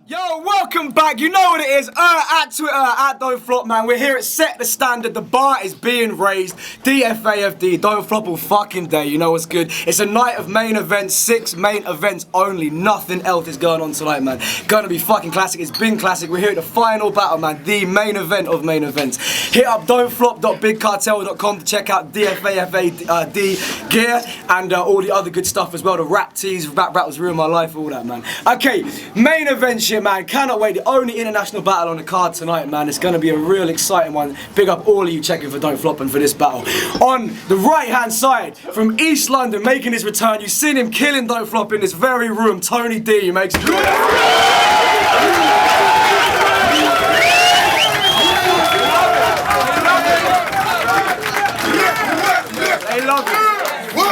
Yo, welcome back. You know what it is. At Twitter, at Don't Flop, man. We're here at Set the Standard. The bar is being raised. DFAFD, Don't Flop all fucking day. You know what's good. It's a night of main events, 6 main events only. Nothing else is going on tonight, man. Gonna be fucking classic. It's been classic. We're here at the final battle, man. The main event of main events. Hit up don'tflop.bigcartel.com to check out DFAFD gear and all the other good stuff as well. The rap tees, rap battles ruined my life, all that, man. Okay, main event shit, man. Cannot wait. The only international battle on the card tonight, man. It's going to be a real exciting one. Big up all of you checking for Don't Flop and for this battle. On the right-hand side, from East London, making his return. You've seen him killing Don't Flop in this very room. Tony D, you makes it. They love it.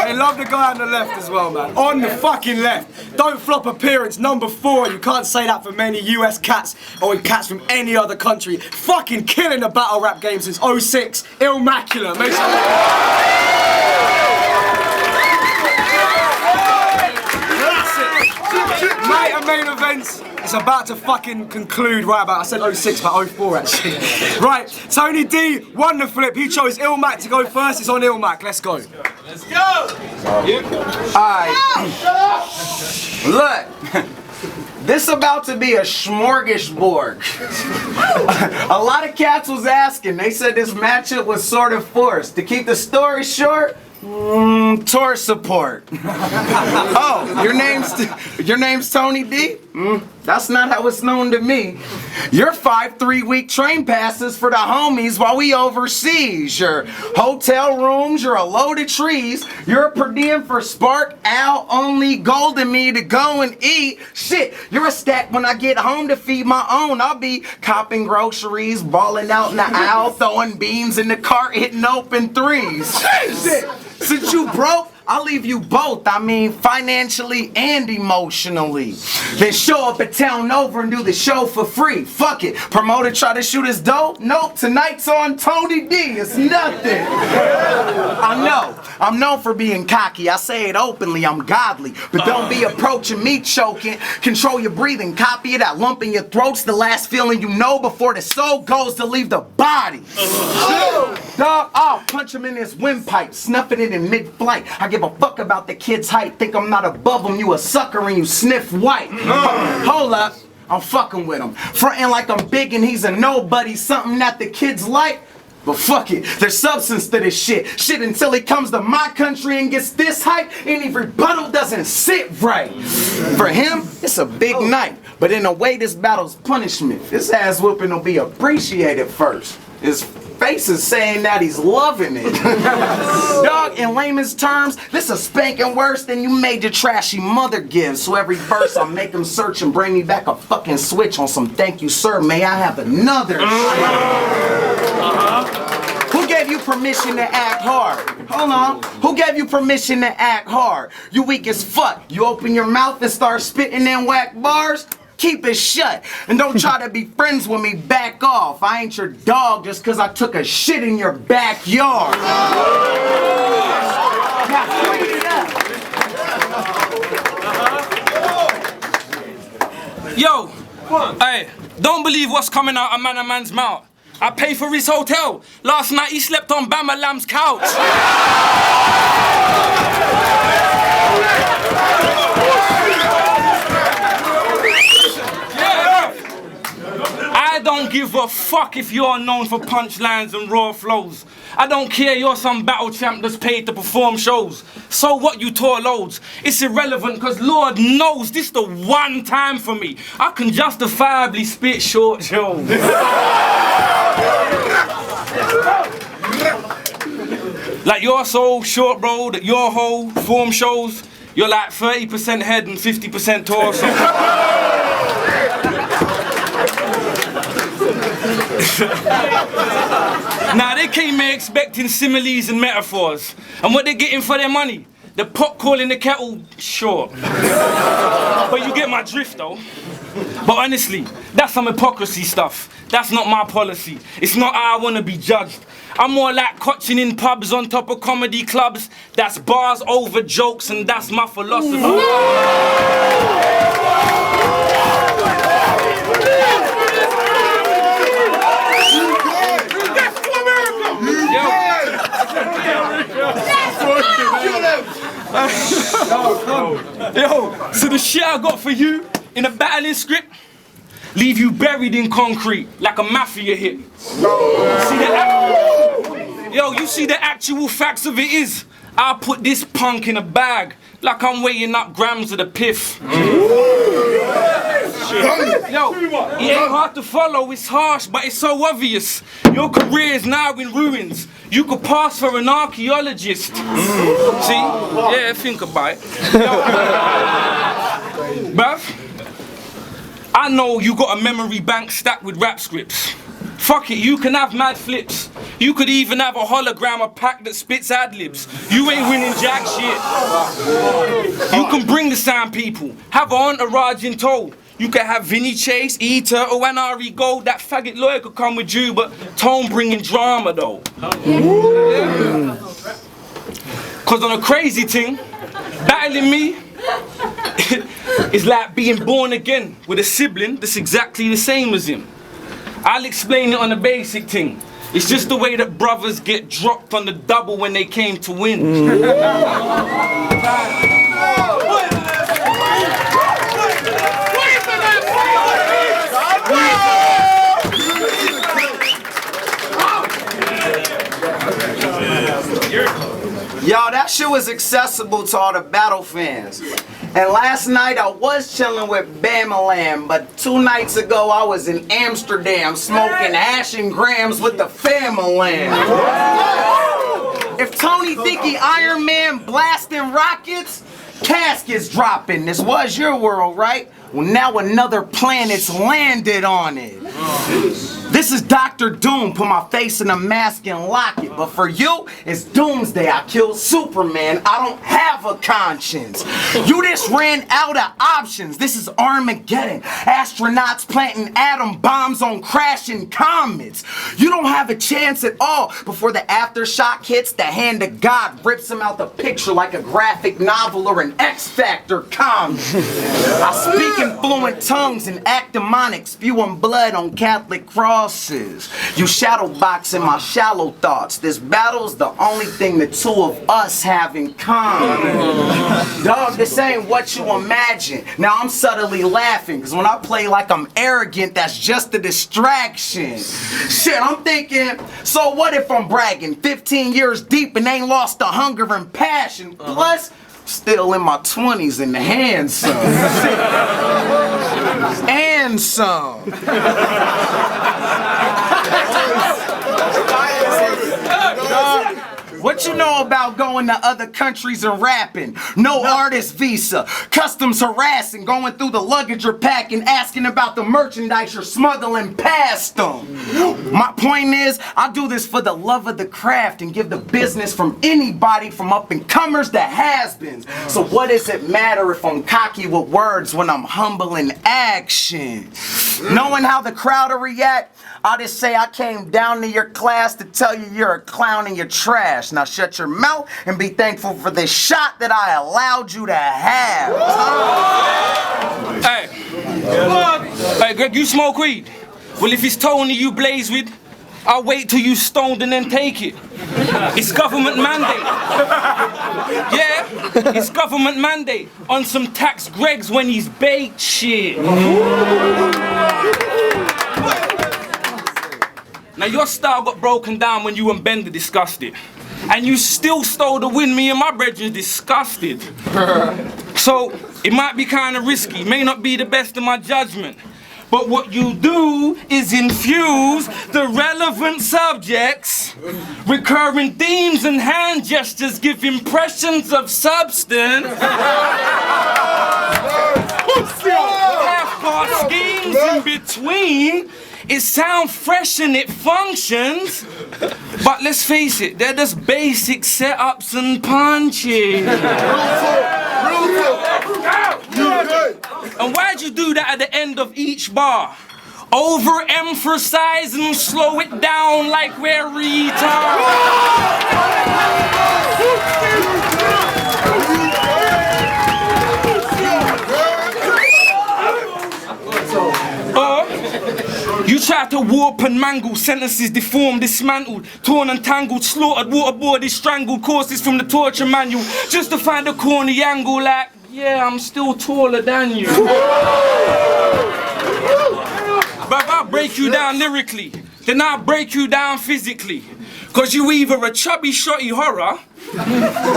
They love the guy on the left as well, man. On the fucking left. Don't Flop appearance number 4. You can't say that for many US cats or cats from any other country. Fucking killing the battle rap game since 06. ILLMACULATE. Make some classic. Night of main events. It's about to fucking conclude right about, I said 06, but 04 actually. Right, Tony D won the flip. He chose ILLMAC to go first. It's on ILLMAC. Let's go. Let's go! Alright. Look. This about to be a smorgasbord. A lot of cats was asking. They said this matchup was sort of forced. To keep the story short, tour support. Oh, your name's Tony D? That's not how it's known to me. You're 5 3-week train passes for the homies while we overseas. Your hotel rooms, you're a load of trees. You're a per diem for Spark, Al, only golden me to go and eat. Shit, you're a stack when I get home to feed my own. I'll be copping groceries, balling out in the aisle, throwing beans in the cart, hitting open threes. Shit. Since you broke, I'll leave you both, I mean financially and emotionally. Then show up at Town Over and do the show for free. Fuck it. Promoter try to shoot his dough? Nope, tonight's on Tony D. It's nothing. I know. I'm known for being cocky. I say it openly, I'm godly. But don't be approaching me choking. Control your breathing. Copy it. That lump in your throat's the last feeling you know before the soul goes to leave the body. Dog, I'll punch him in his windpipe, snuffing it in mid-flight. I give a fuck about the kid's height. Think I'm not above him. You a sucker and you sniff white. Hold up. I'm fucking with him. Frontin' like I'm big and he's a nobody. Something that the kids like. But fuck it, there's substance to this shit. Shit until he comes to my country and gets this hype, any rebuttal doesn't sit right. For him, it's a big night. But in a way, this battle's punishment. This ass whooping will be appreciated first. His face is saying that he's loving it. Dog, in layman's terms, this is spanking worse than you made your trashy mother give. So every verse I'll make him search and bring me back a fucking switch on some thank you sir, may I have another? Who gave you permission to act hard? Hold on. Who gave you permission to act hard? You weak as fuck. You open your mouth and start spitting in whack bars? Keep it shut. And don't try to be friends with me, back off. I ain't your dog just cause I took a shit in your backyard. Now clean it up. Yo, hey, don't believe what's coming out of a man's mouth. I pay for his hotel. Last night he slept on Bama Lamb's couch. I don't give a fuck if you're known for punchlines and raw flows. I don't care you're some battle champ that's paid to perform shows. So what, you tour loads? It's irrelevant cause Lord knows this the one time for me I can justifiably spit short shows. Like you're so short bro that your whole form shows you're like 30% head and 50% torso. Now they came here expecting similes and metaphors, and what they getting for their money? The pot calling the kettle short. But you get my drift though. But honestly, that's some hypocrisy stuff. That's not my policy. It's not how I want to be judged. I'm more like coaching in pubs on top of comedy clubs. That's bars over jokes, and that's my philosophy. I got for you in a battling script? Leave you buried in concrete like a mafia hit. You see the actual facts of it is, I'll put this punk in a bag like I'm weighing up grams of the piff. Yo, it ain't hard to follow, it's harsh, but it's so obvious. Your career is now in ruins. You could pass for an archaeologist. See? Yeah, think about it. Yo, bruv, I know you got a memory bank stacked with rap scripts. Fuck it, you can have mad flips. You could even have a hologram, a pack that spits ad-libs. You ain't winning jack shit. You can bring the sound people, have an entourage in tow. You can have Vinny Chase, E-Turtle, and Ari Gold. That faggot lawyer could come with you, but Tone bringing drama though. Cause on a crazy thing, battling me is like being born again with a sibling that's exactly the same as him. I'll explain it on a basic thing. It's just the way that brothers get dropped on the double when they came to win. Yo, that shit was accessible to all the battle fans. And last night I was chilling with Bamalam, but 2 nights ago I was in Amsterdam smoking hash and grams with the family. If Tony think he Iron Man blasting rockets, caskets dropping. This was your world, right? Well, now another planet's landed on it. This is Dr. Doom, put my face in a mask and lock it. But for you, it's Doomsday. I killed Superman. I don't have a conscience. You just ran out of options. This is Armageddon. Astronauts planting atom bombs on crashing comets. You don't have a chance at all. Before the aftershock hits, the hand of God rips him out the picture like a graphic novel or an X-Factor comic. I speak in fluent tongues and act demonic, spewing blood on Catholic crosses. You shadow boxing my shallow thoughts. This battle's the only thing the two of us have in common. Dog, this ain't what you imagine. Now I'm subtly laughing, cause when I play like I'm arrogant, that's just a distraction. Shit, I'm thinking, so what if I'm bragging 15 years deep and ain't lost the hunger and passion? Plus, still in my 20s and handsome. And some. What you know about going to other countries and rapping? No artist visa, customs harassing, going through the luggage you're packing, asking about the merchandise you're smuggling past them. My point is, I do this for the love of the craft and give the business from anybody from up-and-comers to has-beens. So what does it matter if I'm cocky with words when I'm humble in action? Knowing how the crowd will react, I'll just say I came down to your class to tell you you're a clown and you're trash. Now shut your mouth and be thankful for this shot that I allowed you to have. Hey, Greg, you smoke weed? Well, if it's Tony you blaze with, I'll wait till you stoned and then take it. It's government mandate. Yeah, it's government mandate on some tax Gregs when he's baked shit. Now your style got broken down when you and Bender discussed it. And you still stole the win, me and my brethren disgusted. So, it might be kind of risky, may not be the best of my judgment. But what you do is infuse the relevant subjects, recurring themes and hand gestures give impressions of substance. Half-part schemes in between. It sounds fresh and it functions, but let's face it, they're just basic setups and punches. And why'd you do that at the end of each bar? Overemphasize and slow it down like we're retards. You try to warp and mangle, sentences deformed, dismantled, torn and tangled, slaughtered, waterboarded, strangled, courses from the torture manual, just to find a corny angle like Yeah, I'm still taller than you. But I'll break you down lyrically, then I'll break you down physically. Cause you either a chubby shotty horror,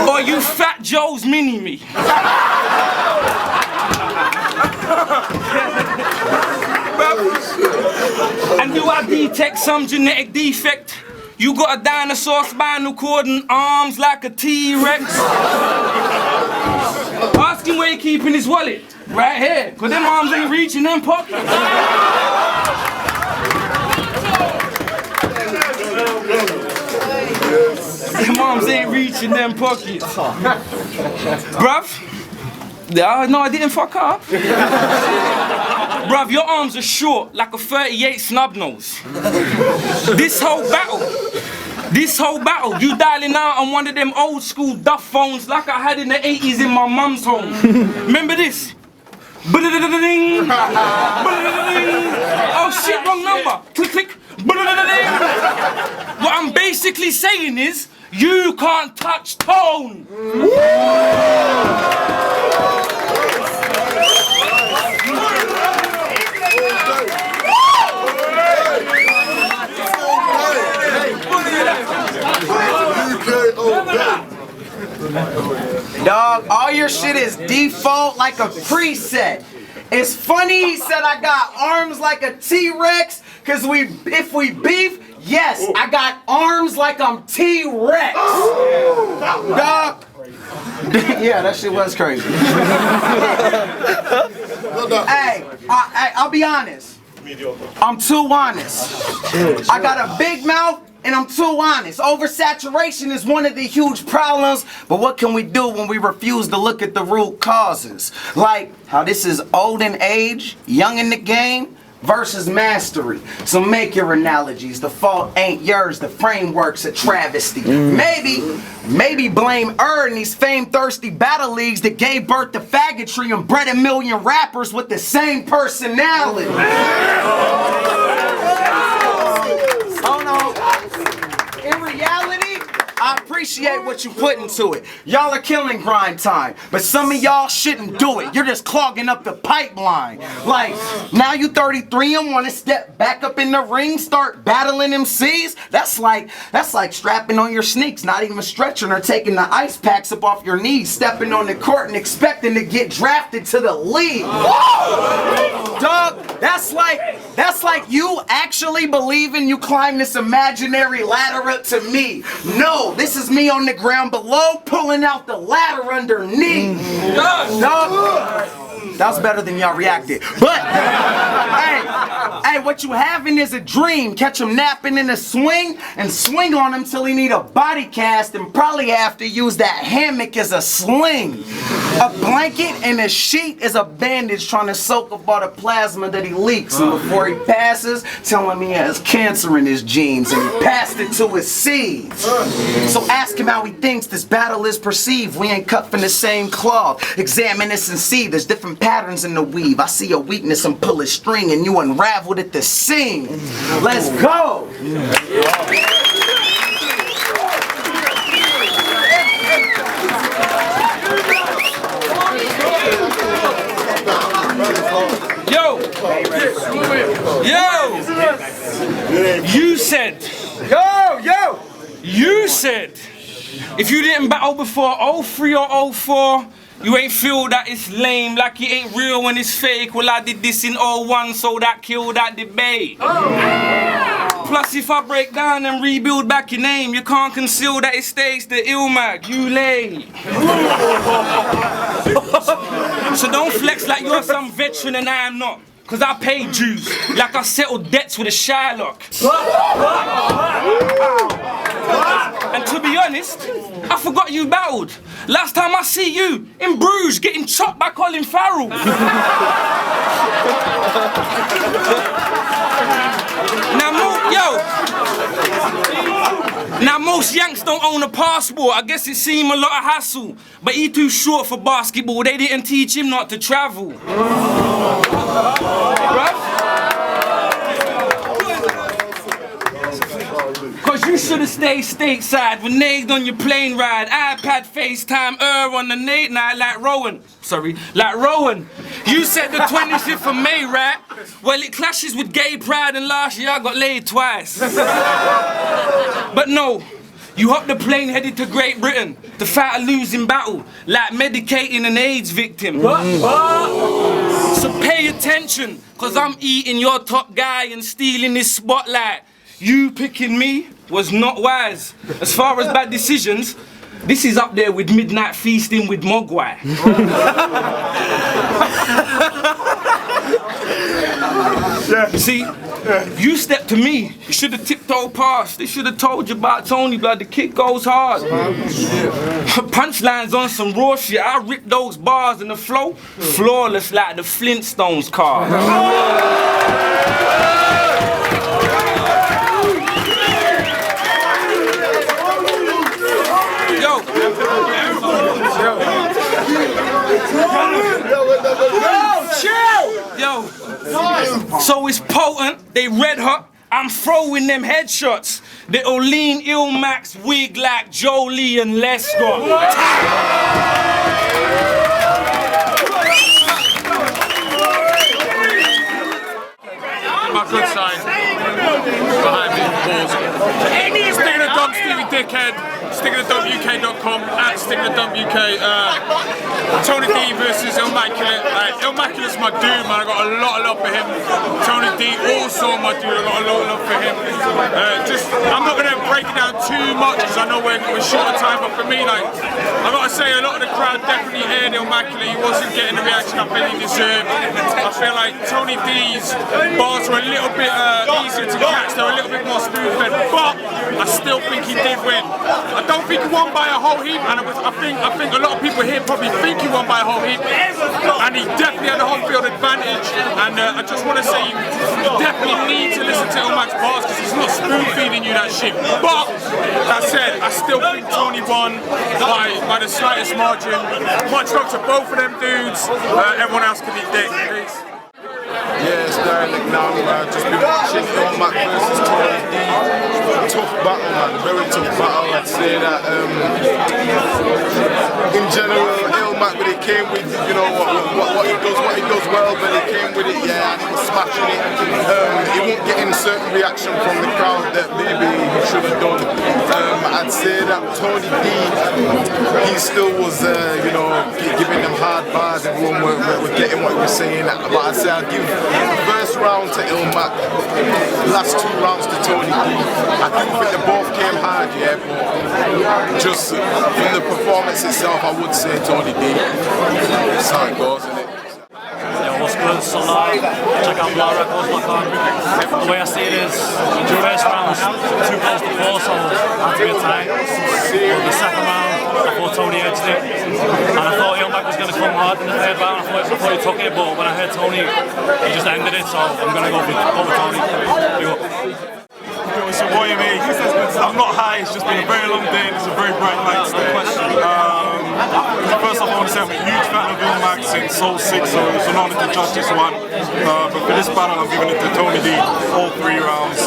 or you fat Joe's mini-me. And do I detect some genetic defect? You got a dinosaur spinal cord and arms like a T-Rex? Ask him where he keeping his wallet. Right here, cause them arms ain't reaching them pockets. Them arms ain't reaching them pockets. Bruv, no, I didn't fuck up. Bruv, your arms are short like a 38 snub nose. This whole battle, you dialing out on one of them old school duff phones like I had in the 80s in my mum's home. Remember this? Oh shit, wrong number. Click, click. What I'm basically saying is, you can't touch tone. Dog, all your shit is default like a preset. It's funny he said I got arms like a T-Rex, cause if we beef, yes, I got arms like I'm T-Rex. Dog. Yeah, that shit was crazy. Hey, I'll be honest. I'm too honest. I got a big mouth and I'm too honest. Oversaturation is one of the huge problems, but what can we do when we refuse to look at the root causes? Like how this is old in age, young in the game, versus mastery. So make your analogies. The fault ain't yours, the framework's a travesty. Maybe blame in these fame-thirsty battle leagues that gave birth to faggotry and bred a million rappers with the same personality. Hold on. In reality, I appreciate what you put into it. Y'all are killing grind time, but some of y'all shouldn't do it. You're just clogging up the pipeline. Like, now you 33 and want to step back up in the ring, start battling MCs? That's like strapping on your sneaks, not even stretching or taking the ice packs up off your knees, stepping on the court and expecting to get drafted to the league. Dog, that's like you actually believing you climb this imaginary ladder up to me. No, this is me on the ground below pulling out the ladder underneath. Dog, that was better than y'all reacted. But, hey, what you having is a dream. Catch him napping in a swing and swing on him till he need a body cast and probably have to use that hammock as a sling. A blanket and a sheet is a bandage trying to soak up all the plasma that he leaks. And before he passes, tell him he has cancer in his genes and he passed it to his seeds. So ask him how he thinks this battle is perceived. We ain't cut from the same cloth. Examine this and see there's different patterns in the weave. I see a weakness and pull a string and you unraveled at the seam. Let's go. You said, you said, if you didn't battle before 03 or 04, you ain't feel that it's lame, like it ain't real when it's fake. Well, I did this in 01, so that killed that debate. Plus, if I break down and rebuild back your name, you can't conceal that it stays the ILLMACULATE. So don't flex like you're some veteran and I am not. Cause I paid dues, like I settled debts with a Shylock. And to be honest, I forgot you battled. Last time I see you, in Bruges, getting chopped by Colin Farrell. Now most Yanks don't own a passport. I guess it seemed a lot of hassle. But he too short for basketball. They didn't teach him not to travel. Cause you should have stayed day stateside, reneged on your plane ride, iPad, FaceTime, on the late night like Rowan. Sorry, like Rowan. You said the 25th of May, right? Well, it clashes with gay pride and last year I got laid twice. But no, you hopped the plane headed to Great Britain to fight a losing battle, like medicating an AIDS victim. So pay attention, cause I'm eating your top guy and stealing this spotlight. You picking me was not wise. As far as bad decisions, this is up there with midnight feasting with Mogwai. You see, you stepped to me. You should have tiptoed past. They should have told you about Tony, blood. The kid goes hard. Punchlines on some raw shit. I ripped those bars in the flow, flawless like the Flintstones car. Yo, so it's potent, they red hot, I'm throwing them headshots. They'll lean ILLMAC's wig like Jolie and Lescott. My good sign behind me, balls. Stick in the dump, Stevie Dickhead. Stickinthe.uk.com at Stickinthe.uk. Tony D versus Immaculate. Immaculate's my dude, man. I got a lot of love for him. Tony D also my dude. I got a lot of love for him. I'm not gonna break it down too much because I know we're short of time. But for me, like, I gotta say, a lot of the crowd definitely aired Immaculate. He wasn't getting the reaction I felt he deserved. I feel like Tony D's bars were a little bit easier to catch. They were a little bit more spoon-fed, but I still think he did win. I don't think he won by a whole heap, and I think a lot of people here probably think he won by a whole heap, and he definitely had a home field advantage. And I just want to say, you definitely need to listen to ILLMAC's bars because he's not spoon-feeding you that shit. But that said, I still think Tony won by the slightest margin. Much love to both of them dudes. Everyone else can eat dick. Peace. Yeah, it's Derek now, man. Just been watching ILLMAC versus Tony D. Tough battle, man. Very tough battle. I'd say that in general, ILLMAC, but he came with, you know, what he does well, but he came with it, yeah, and he was smashing it. He won't get any certain reaction from the crowd that maybe he should have done. I'd say that Tony D, he still was, you know, giving them hard bars. Everyone were getting what he was saying. But I'd say I'd give the first round to ILLMAC, last two rounds to Tony D. I do think they both came hard, yeah, but just from the performance itself, I would say Tony D. That's how it goes, isn't it? Yeah, what's good? So check out blogrecords.com. The way I see it is, the first round was too close to four, so I had to be a tie. But the second round, I thought Tony edged it, and I thought ILLMAC was going to come hard in the third round. I thought he took it, but when I heard Tony, he just ended it, so I'm going to go with Tony. It's your boy, mate. I'm not high, it's just been a very long day and it's a very bright light. First off, I want to say I'm a huge fan of ILLMAC since Soul 6, so it's an honor to judge this one. But for this battle, I'm giving it to Tony D, all three rounds.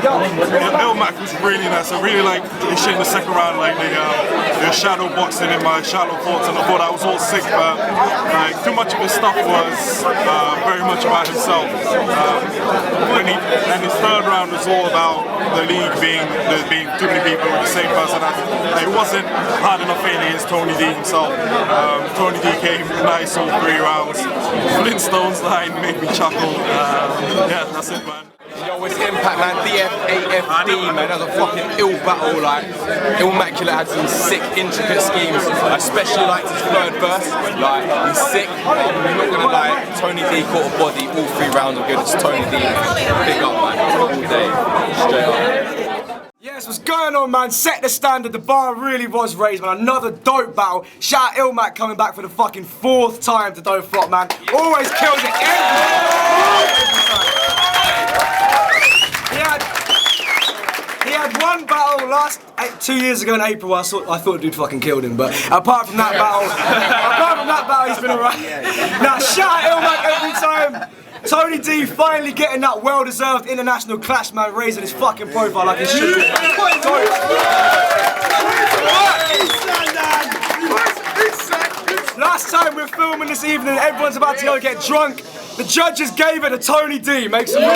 ILLMAC was really nice. I really like the shit in the second round, like the shadow boxing in my shadow thoughts, and I thought I was all sick, but like too much of his stuff was very much about himself. And his third round was all about the league being too many people with the same personality. It wasn't hard enough against Tony D himself. Tony D came nice all three rounds. Flintstones line made me chuckle. Yeah, that's it, man. Yo, it's Impact, man. DFAFD, man. That was a fucking ill battle. Like, Immaculate had some sick, intricate schemes. I especially liked his third verse. Like, he's sick. I'm not gonna lie. Tony D caught a body. All three rounds were good. It's Tony D. Big up, man. All day. Straight up. Yes, what's going on, man? Set the standard. The bar really was raised, man. Another dope battle. Shout out ILLMAC coming back for the fucking fourth time to Don't Flop, man. Always kills it every time. He had one battle 2 years ago in April. I thought the dude fucking killed him, but apart from that battle, he's been alright. Now shout out ILLMAC every time. Tony D finally getting that well-deserved international clash, man, raising his fucking profile like he should be. Last time we're filming this evening, everyone's about to go get drunk. The judges gave it to Tony D. Make some noise.